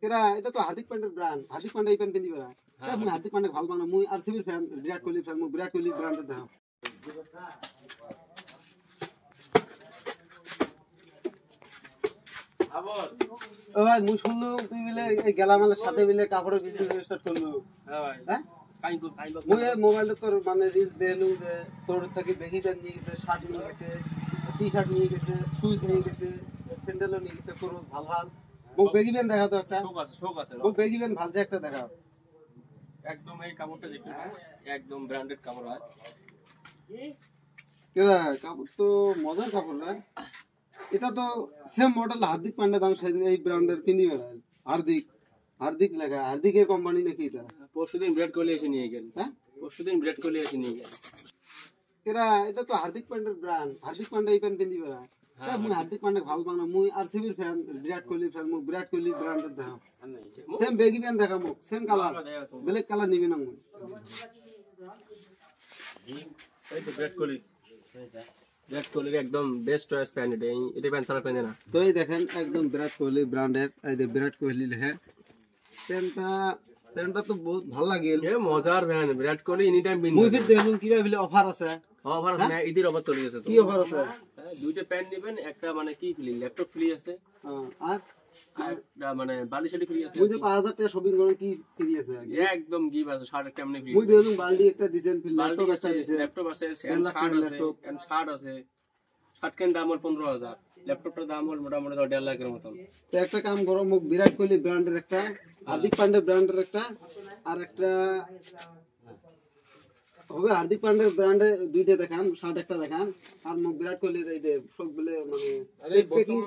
কেরা এটা তো হার্দিক পান্ডের ব্র্যান্ড হার্দিক পান্ডে এই প্যান্ট পিন্ধিবা হ্যাঁ মুই হার্দিক পান্ডে ভাল বানা মুই আরসিবির ফ্যান বিরাট কোহলি ফ্যান মুই বিরাট কোহলি ব্র্যান্ডের দাও আবার ও ভাই মুই শুনলু তুই বলে এই গেলামালের সাথে মিলে কাপড়ের বিজনেস স্টার্ট করলু হ্যাঁ ভাই হ্যাঁ মুই মোবাইলে তোর মানে রিলস দেখলু যে তোর থেকে বেগি প্যান্ট নিয়ে গেছে শার্ট নিয়ে গেছে টি-শার্ট নিয়ে গেছে শুজ নিয়ে গেছে স্যান্ডেলও নিয়ে গেছে পুরো ভাল ভাল মুখ বেগি প্যান্ট দেখা তো একটা শোক আছে মুখ বেগি প্যান্ট ভাল যে একটা দেখা একদম এই কাপড়টা দেখি একদম ব্র্যান্ডেড কাপড় হয় কেরা কাপড় তো মজার কাপড় না এটা তো সেম মডেল হার্দিক পান্ডে দাম সেদিন এই ব্র্যান্ডের পিন্ধিবে হার্দিক লেখা হার্দিকের কোম্পানি নাকি এটা পরশুদিন বিরাট কোহলি এসে নিয়ে গেল হ্যাঁ পরশুদিন বিরাট কোহলি এসে নিয়ে গেল কেরা এটা তো হার্দিক পান্ডের ব্র্যান্ড হার্দিক পান্ডে এই প্যান্ট পিন্ধিবে হ্যাঁ মুই হার্দিক পান্ডে ভাল বানা মুই আরসিবির ফ্যান বিরাট কোহলি ফ্যান মুই বিরাট কোহলি ব্র্যান্ডের দেখা সেম বেগি প্যান্ট দেখা মুখ সেম কালার ব্ল্যাক কালার নিবি না মুই এই তো বিরাট কোহলির একদম বেস্ট চয়েস প্যান্ট এটা প্যান্ট সারা পেনে না তো এই দেখেন একদম বিরাট কোহলি ব্র্যান্ডের এই যে বিরাট কোহলি লেখা প্যান্টটা তো বহুত ভালো লাগে এ মজার pant Virat Kohli any time pin মুই ফির দেখুন কিভাবে অফার আছে না ঈদের অফার চলে গেছে তো কি অফার আছে দুইটা প্যান্ট নেবেন একটা মানে কি ফ্রি ল্যাপটপ ফ্রি আছে আর মানে বালিশাড়ি ফ্রি আছে মুই যে 5000 টাকা শপিং করে কি ফ্রি আছে একদম গিফট আছে শার্ট একটা এমনি ফ্রি মুই দেখুন বালতি একটা দিবেন ফ্রি ল্যাপটপ একটা দিবেন ল্যাপটপ আছে শার্ট আছে শার্ট কেন দাম হল 15000 ল্যাপটপটার দাম হল মোটামুটি 1.5 লাখের মত তো একটা কাম করো মুখ বিরাট কোহলি ব্র্যান্ডের একটা হার্দিক পান্ডে ব্র্যান্ডের একটা আর একটা হবে হার্দিক পান্ডের ব্র্যান্ডে দুইটা দেখান শার্ট একটা দেখান আর মুখ বিরাট কোহলির এই যে সব বলে মানে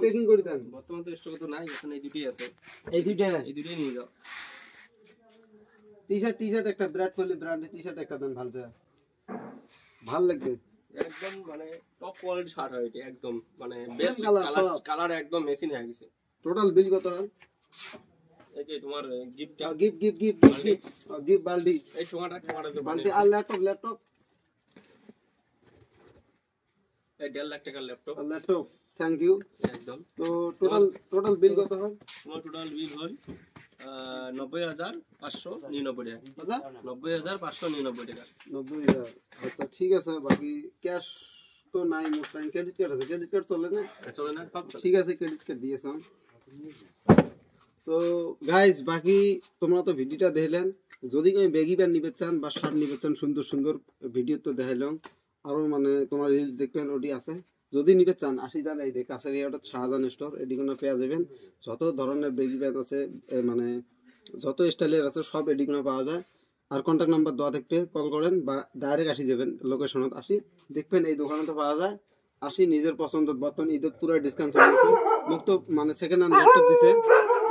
প্যাকিং করে দেন বর্তমানে তো স্টক তো নাই এখন এই দুটোই আছে এই দুটোই নিয়ে যাও টি-শার্ট একটা বিরাট কোহলি ব্র্যান্ডের টি-শার্ট একটা দেন ভাল লাগবে একদম মানে টপ কোয়ালিটি শার্ট হয় এটা একদম মানে বেস্ট কালার একদম মেশিন হয়ে গেছে টোটাল বিল কত হয় এই যে তোমার গিফট বালতি এই টোমাটা বালতি আর ল্যাপটপ এই 1.5 লাখ টাকার ল্যাপটপ থ্যাংক ইউ একদম তো টোটাল বিল কত হয় তোমার টোটাল বিল হয় 90599 টাকা 90599 টাকা 90000 আচ্ছা ঠিক আছে বাকি ক্যাশ তো নাই মোট ক্রেডিট কার্ড আছে ক্রেডিট কার্ড চলে না ঠিক আছে ক্রেডিট কার্ড দিয়েছ তো গাইস বাকি তোমরা তো ভিডিওটা দেখলেন যদি কেউ বেগি প্যান্ট নিতে চান বা শার্ট নিতে চান সুন্দর ভিডিও তো দেখাইলাম আরো মানে তোমার রিলস দেখবেন ওটি আছে যদি নিতে চান 80,000 এই যে কাছের এটা শাহজাহান স্টোর এডিগুনা পেয়ে যাবেন যত ধরনের বেগি প্যান্ট আছে মানে যত স্টাইলের আছে সব এডিগুনা পাওয়া যায় আর কন্টাক্ট নাম্বার দেওয়া থাকবে কল করেন বা ডাইরেক্ট আসি যাবেন লোকেশনত আসি দেখবেন এই দোকানে তো পাওয়া যায় আসি নিজের পছন্দ বর্তমান ঈদের পুরো ডিসকাউন্ট চলে গেছে মুক্ত মানে সেকেন্ড হ্যান্ড ল্যাপটপ দিছে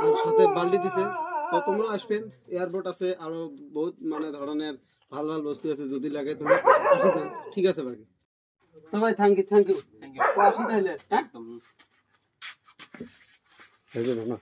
আর সাথে বালতি দিছে তো তোমরা আসবেন এয়ারপোর্ট আছে আরো বহুত মানে ধরনের ভালো বস্তু আছে যদি লাগে তোমরা আসি যান ঠিক আছে বাকি তো ভাই থ্যাংক ইউ আসি তাহলে হ্যাঁ একদম না